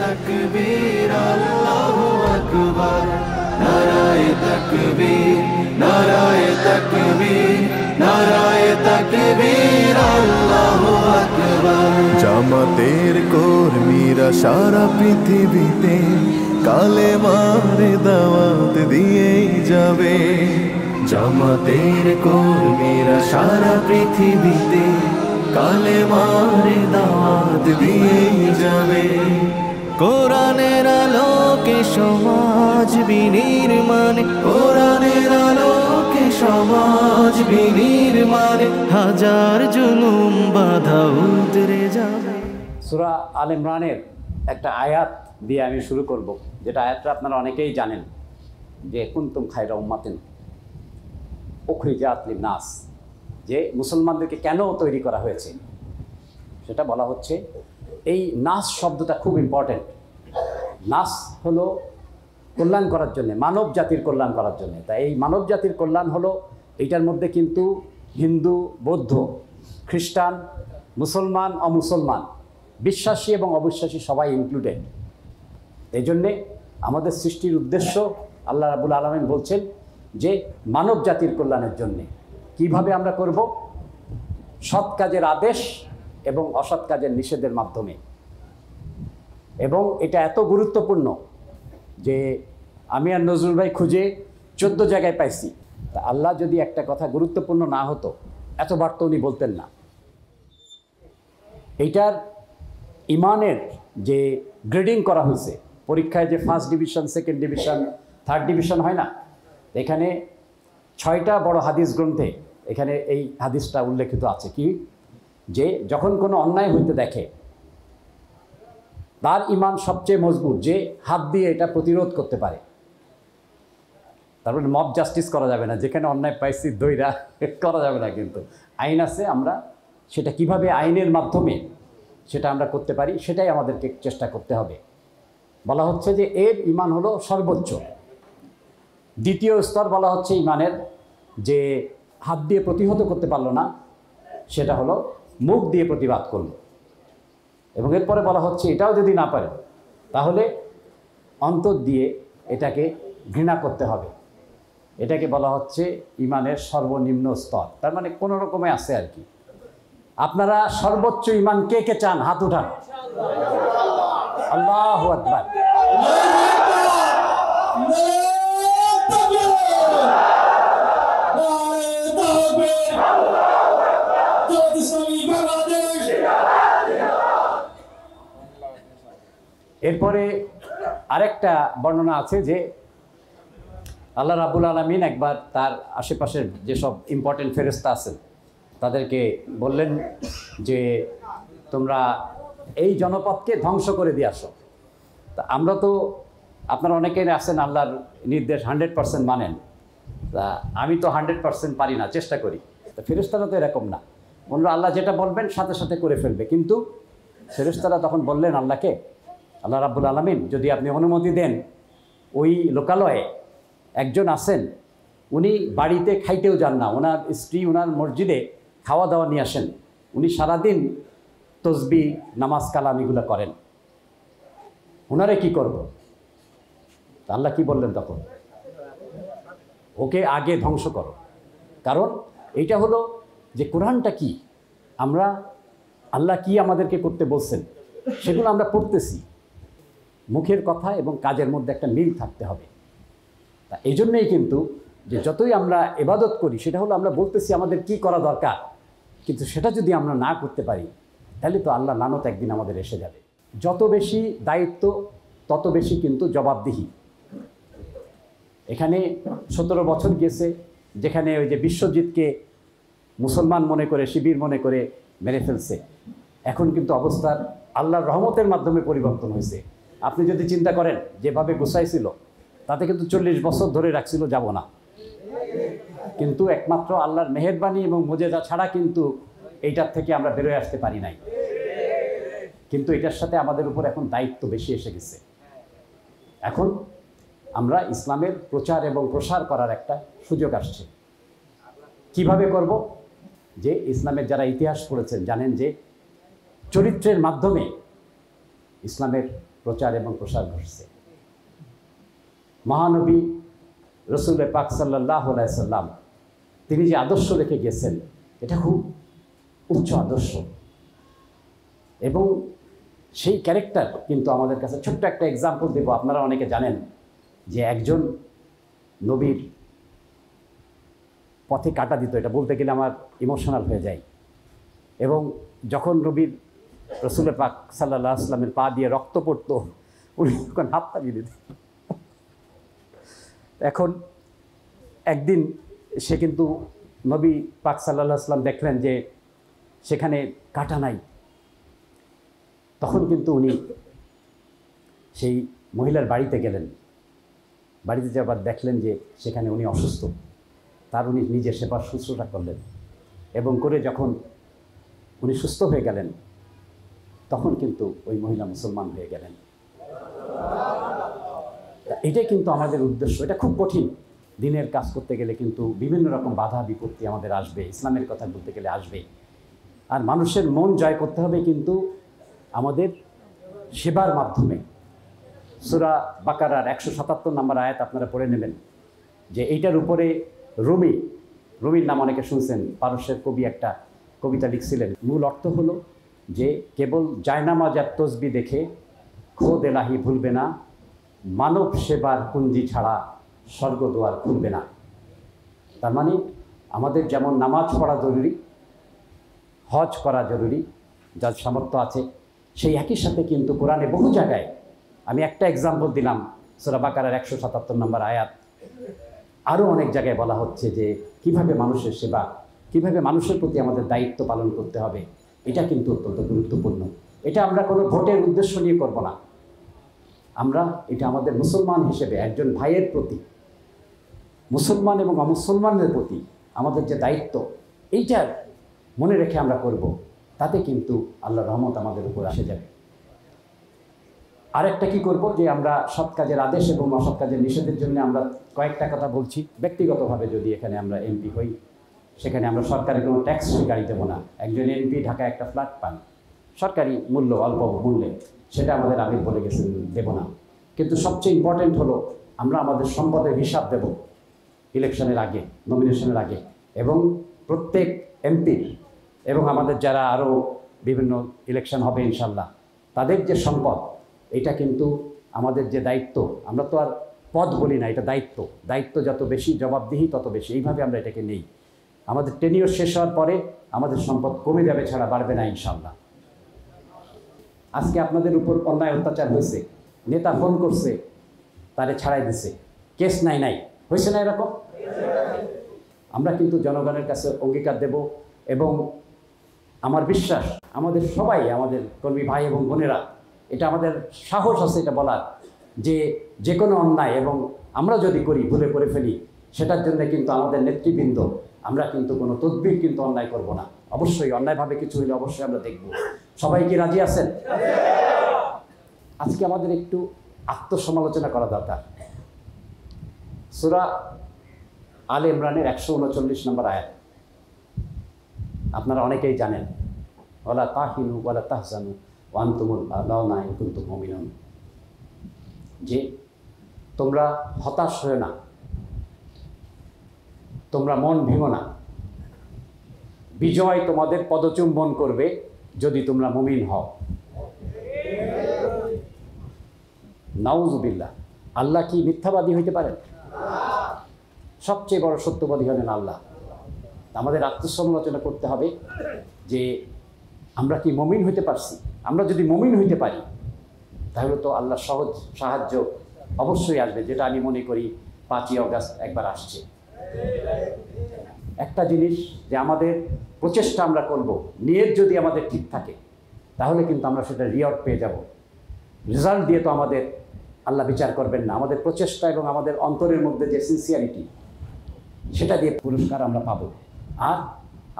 তাকবীর আল্লাহু আকবার নারায়ে তাকবীর নারায়ে তাকবীর নারায়ে তাকবীর আল্লাহু আকবার। জামাতের কর্মীরা সারা পৃথিবীতে কালেমার দাওয়াত দিয়েই যাবে। জামাতের কর্মীরা সারা পৃথিবীতে কালেমার দাওয়াত দিয়েই যাবে। কোরআনের আলোকে সমাজ বিনির্মাণে, কোরআনের আলোকে সমাজ বিনির্মাণে হাজার জুলুম বাধা উতরে যাবে। সূরা আল ইমরানের একটা আয়াত দিয়ে আমি শুরু করব, যেটা আয়াতটা আপনারা অনেকেই জানেন, যে কুনতুম খায়রা উম্মাতিন উখরিজাত লিন-নাস, যে মুসলমানদেরকে কেন তৈরি করা হয়েছে সেটা বলা হচ্ছে। এই নাস শব্দটা খুব ইম্পর্টেন্ট। নাস হলো কল্যাণ করার জন্যে, মানব জাতির কল্যাণ করার জন্যে। তাই এই মানব জাতির কল্যাণ হলো, এইটার মধ্যে কিন্তু হিন্দু, বৌদ্ধ, খ্রিস্টান, মুসলমান, অমুসলমান, বিশ্বাসী এবং অবিশ্বাসী সবাই ইনক্লুডেড। এই জন্যে আমাদের সৃষ্টির উদ্দেশ্য আল্লাহ রাব্বুল আলামিন বলছেন যে মানব জাতির কল্যাণের জন্যে। কিভাবে আমরা করব? সৎ কাজের আদেশ এবং অসৎ কাজের নিষেধের মাধ্যমে। এবং এটা এত গুরুত্বপূর্ণ যে আমি আর নজরুল ভাই খুঁজে 14 জায়গায় পাইছি। তা আল্লাহ যদি একটা কথা গুরুত্বপূর্ণ না হতো, এতবার তো উনি বলতেন না। এইটার ইমানের যে গ্রেডিং করা হয়েছে, পরীক্ষায় যে first division, second division, third division হয় না, এখানে 6টা বড় হাদিস গ্রন্থে এখানে এই হাদিসটা উল্লেখিত আছে। কি? যে যখন কোনো অন্যায় হইতে দেখে, তার ইমান সবচেয়ে মজবুত যে হাত দিয়ে এটা প্রতিরোধ করতে পারে। তারপরে মব জাস্টিস করা যাবে না, যেখানে অন্যায় পাইছি দইরা করা যাবে না, কিন্তু আইন আছে। আমরা সেটা কিভাবে আইনের মাধ্যমে সেটা আমরা করতে পারি, সেটাই আমাদেরকে চেষ্টা করতে হবে। বলা হচ্ছে যে এর ইমান হলো সর্বোচ্চ। দ্বিতীয় স্তর বলা হচ্ছে ইমানের, যে হাত দিয়ে প্রতিহত করতে পারলো না, সেটা হলো মুখ দিয়ে প্রতিবাদ করলো। এবং এরপরে বলা হচ্ছে এটাও যদি না পারে, তাহলে অন্তর দিয়ে এটাকে ঘৃণা করতে হবে। এটাকে বলা হচ্ছে ইমানের সর্বনিম্ন স্তর। তার মানে কোনো রকমে আছে আর কি। আপনারা সর্বোচ্চ ইমান কে কে চান? হাত উঠান। আল্লাহু আকবার। এরপরে আরেকটা বর্ণনা আছে যে আল্লাহ রাব্বুল আলামিন একবার তার আশেপাশের যেসব ইম্পর্টেন্ট ফেরেশতা আছেন তাদেরকে বললেন যে তোমরা এই জনপদকে ধ্বংস করে দিয়ে আসো। তা আমরা তো, আপনারা অনেকেই আছেন আল্লাহর নির্দেশ 100% মানেন। তা আমি তো 100% পারি না, চেষ্টা করি। তা ফেরেশতারা তো এরকম না, ওনারা আল্লাহ যেটা বলবেন সাথে সাথে করে ফেলবে। কিন্তু ফেরেশতারা তখন বললেন আল্লাহকে, আল্লাহ রাব্বুল আলামিন যদি আপনি অনুমতি দেন, ওই লোকালয়ে একজন আছেন, উনি বাড়িতে খাইতেও যান না, ওনার স্ত্রী ওনার মসজিদে খাওয়া দাওয়া নিয়ে আসেন, উনি সারাদিন তসবিহ, নামাজ, কালাম এগুলো করেন, ওনারে কি করব? আল্লাহ কি বললেন তখন? ওকে আগে ধ্বংস করো। কারণ এইটা হলো যে কোরআনটা কি, আমরা আল্লাহ কি আমাদেরকে করতে বলছেন সেগুলো আমরা পড়তেছি। মুখের কথা এবং কাজের মধ্যে একটা মিল থাকতে হবে। তা এই জন্যই কিন্তু যে যতই আমরা ইবাদত করি, সেটা হলো আমরা বলতেছি আমাদের কি করা দরকার, কিন্তু সেটা যদি আমরা না করতে পারি, তাহলে তো আল্লাহ লানত একদিন আমাদের এসে যাবে। যত বেশি দায়িত্ব তত বেশি কিন্তু জবাবদিহি। এখানে 17 বছর গেছে, যেখানে ওই যে বিশ্বজিৎকে মুসলমান মনে করে, শিবির মনে করে মেরে ফেলছে। এখন কিন্তু অবস্থার আল্লাহর রহমতের মাধ্যমে পরিবর্তন হয়েছে। আপনি যদি চিন্তা করেন যেভাবে গুছাইছিল, তাতে কিন্তু 40 বছর ধরে রাখছিল, যাব না। কিন্তু একমাত্র আল্লাহর মেহেরবানি এবং মুজেজা ছাড়া কিন্তু এইটার থেকে আমরা বেরোয় আসতে পারি নাই। কিন্তু এটার সাথে আমাদের উপর এখন দায়িত্ব বেশি এসে গেছে। এখন আমরা ইসলামের প্রচার এবং প্রসার করার একটা সুযোগ আসছে। কিভাবে করব? যে ইসলামের যারা ইতিহাস পড়েছেন জানেন যে চরিত্রের মাধ্যমে ইসলামের প্রচার এবং প্রসার ঘটছে। মহানবী রসুল পাক সাল্লাল্লাহু আলাইহি সাল্লাম তিনি যে আদর্শ রেখে গেছেন এটা খুব উচ্চ আদর্শ, এবং সেই ক্যারেক্টার কিন্তু আমাদের কাছে ছোট্ট একটা এক্সাম্পল দেব। আপনারা অনেকে জানেন যে একজন নবীর পথে কাটা দিত, এটা বলতে গেলে আমার ইমোশনাল হয়ে যায়। এবং যখন নবীর রসুল পাক সাল্লাল্লাহু আলাইহি সাল্লামের পা দিয়ে রক্ত পড়তো উনি তখন হাত তাড়িয়ে দিতেন। এখন একদিন সে কিন্তু নবী পাক সাল্লাল্লাহু আলাইহি সাল্লাম দেখলেন যে সেখানে কাটা নাই, তখন কিন্তু উনি সেই মহিলার বাড়িতে গেলেন। বাড়িতে যাবার দেখলেন যে সেখানে উনি অসুস্থ, তার উনি নিজের সেবার শুশ্রূষা করলেন, এবং করে যখন উনি সুস্থ হয়ে গেলেন তখন কিন্তু ওই মহিলা মুসলমান হয়ে গেলেন। এটাই কিন্তু আমাদের উদ্দেশ্য। এটা খুব কঠিন, দিনের কাজ করতে গেলে কিন্তু বিভিন্ন রকম বাধা বিপত্তি আমাদের আসবে, ইসলামের কথা বলতে গেলে আসবে। আর মানুষের মন জয় করতে হবে কিন্তু আমাদের সেবার মাধ্যমে। সূরা বাকারার 177 নম্বর আয়াত আপনারা পড়ে নেবেন যে এইটার উপরে রুমির নাম অনেকে শুনছেন, পারস্যের কবি একটা কবিতা লিখছিলেন। মূল অর্থ হলো যে কেবল জায়নামাজ আর তসবি দেখে খোদ এলাহি ভুলবে না, মানব সেবার পুঞ্জি ছাড়া স্বর্গদুয়ার খুলবে না। তার মানে আমাদের যেমন নামাজ পড়া জরুরি, হজ করা জরুরি, যার সামর্থ্য আছে, সেই একই সাথে কিন্তু কোরআনে বহু জায়গায়, আমি একটা এক্সাম্পল দিলাম সূরা বাকারার 177 নম্বর আয়াত, আরও অনেক জায়গায় বলা হচ্ছে যে কিভাবে মানুষের সেবা, কিভাবে মানুষের প্রতি আমাদের দায়িত্ব পালন করতে হবে। এটা কিন্তু অত্যন্ত গুরুত্বপূর্ণ। এটা আমরা কোনো ভোটের উদ্দেশ্য নিয়ে করব না, আমরা এটা আমাদের মুসলমান হিসেবে একজন ভাইয়ের প্রতি, মুসলমান এবং অমুসলমানদের প্রতি আমাদের যে দায়িত্ব, এইটার মনে রেখে আমরা করব, তাতে কিন্তু আল্লাহর রহমত আমাদের উপর আসে যাবে। আরেকটা কি করব যে আমরা সৎ কাজের আদেশ এবং অসৎ কাজের নিষেধের জন্য আমরা কয়েকটা কথা বলছি। ব্যক্তিগতভাবে যদি এখানে আমরা এমপি হই, সেখানে আমরা সরকারি কোনো ট্যাক্স গাড়ি দেবো না। একজন এমপি ঢাকায় একটা ফ্ল্যাট পান, সরকারি মূল্য অল্প মূল্যে, সেটা আমাদের আমির বলে গেছেন দেব না। কিন্তু সবচেয়ে ইম্পর্টেন্ট হলো আমরা আমাদের সম্পদের হিসাব দেব ইলেকশনের আগে, নমিনেশনের আগে, এবং প্রত্যেক এমপির এবং আমাদের যারা আরও বিভিন্ন ইলেকশন হবে ইনশাল্লাহ, তাদের যে সম্পদ, এটা কিন্তু আমাদের যে দায়িত্ব, আমরা তো আর পদ বলি না, এটা দায়িত্ব। দায়িত্ব যত বেশি, জবাবদিহি তত বেশি, এইভাবে আমরা এটাকে নেই। আমাদের টেনিওর শেষ হওয়ার পরে আমাদের সম্পদ কমে যাবে, ছাড়া বাড়বে না ইনশাল্লাহ। আজকে আপনাদের উপর অন্যায় অত্যাচার হয়েছে, নেতা ফোন করছে, তারে ছাড়াই দিছে, কেস নাই হয়েছে না এরকম? আমরা কিন্তু জনগণের কাছে অঙ্গীকার দেব, এবং আমার বিশ্বাস আমাদের সবাই, আমাদের কর্মী ভাই এবং বোনেরা, এটা আমাদের সাহস আছে এটা বলার যে যে কোনো অন্যায় এবং আমরা যদি করি, ভুলে করে ফেলি, সেটার জন্য কিন্তু আমাদের নেতৃবৃন্দ, আমরা কিন্তু কোনো তদবির কিন্তু অন্যায় করব না। অবশ্যই অন্যায়ভাবে কিছু হলে অবশ্যই আমরা দেখব। সবাই কি রাজি আছেন? আজকে আমাদের একটু আত্মসমালোচনা করা দরকার। সূরা আলে ইমরানের 139 নম্বর আয়াত আপনারা অনেকেই জানেন, ওয়ালা তাহিনু ওয়ালা তাহজানু ওয়া আনতুমুল আ'লাউনা ইন কুনতুম মুমিনুন, যে তোমরা হতাশ হও না, তোমরা মন ভেঙো না, বিজয় তোমাদের পদচুম্বন করবে যদি তোমরা মুমিন হও। নাউযুবিল্লাহ, আল্লাহ কি মিথ্যাবাদী হইতে পারেন? সবচেয়ে বড় সত্যবাদী হলেন আল্লাহ। আমাদের আত্মসমালোচনা করতে হবে যে আমরা কি মুমিন হইতে পারছি। আমরা যদি মুমিন হইতে পারি তাহলে তো আল্লাহ সহজ সাহায্য অবশ্যই আসবে, যেটা আমি মনে করি 5ই অগাস্ট একবার আসছে। একটা জিনিস যে আমাদের প্রচেষ্টা আমরা করব, নিয়ত যদি আমাদের ঠিক থাকে তাহলে কিন্তু আমরা সেটা রিওয়ার্ড পেয়ে যাব। রেজাল্ট দিয়ে তো আমাদের আল্লাহ বিচার করবেন না, আমাদের প্রচেষ্টা এবং আমাদের অন্তরের মধ্যে যে সিনসিয়ারিটি, সেটা দিয়ে পুরস্কার আমরা পাবো। আর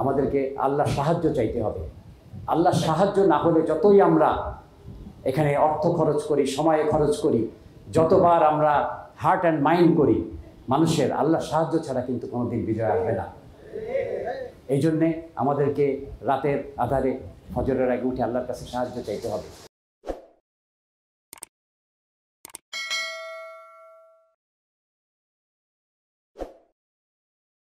আমাদেরকে আল্লাহর সাহায্য চাইতে হবে। আল্লাহর সাহায্য না হলে যতই আমরা এখানে অর্থ খরচ করি, সময় খরচ করি, যতবার আমরা হার্ট অ্যান্ড মাইন্ড করি, মানুষের আল্লাহর সাহায্য ছাড়া কিন্তু কোনোদিন বিজয় আসবে না। এই জন্যে আমাদেরকে রাতের আধারে ফজরের আগে উঠে আল্লাহর কাছে সাহায্য চাইতে হবে।